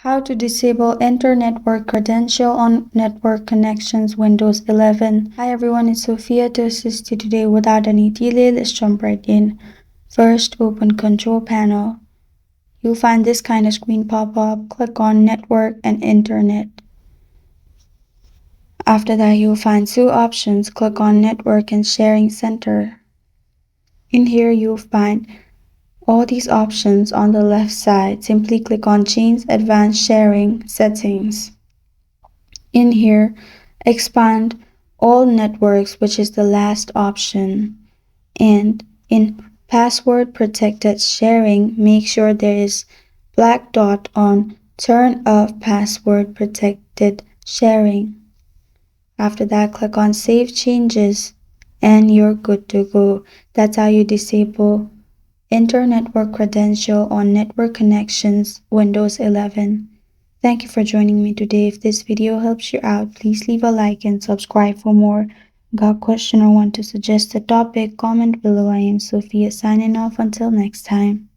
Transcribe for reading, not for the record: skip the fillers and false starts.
How to disable Enter Network Credential on Network Connections Windows 11. Hi everyone, it's Sophia to assist you today. Without any delay, let's jump right in. First, open Control Panel. You'll find this kind of screen pop up. Click on Network and Internet. After that, you'll find two options. Click on Network and Sharing Center. In here, you'll find all these options on the left side. Simply click on Change Advanced Sharing Settings. In here, expand All Networks, which is the last option. And in Password Protected Sharing, make sure there is black dot on Turn off Password Protected Sharing. After that, click on Save Changes and you're good to go. That's how you disable Enter Network Credential on Network Connections Windows 11. Thank you for joining me today. If this video helps you out, please leave a like and subscribe for more. Got a question or want to suggest a topic? Comment below. I am Sophia signing off until next time.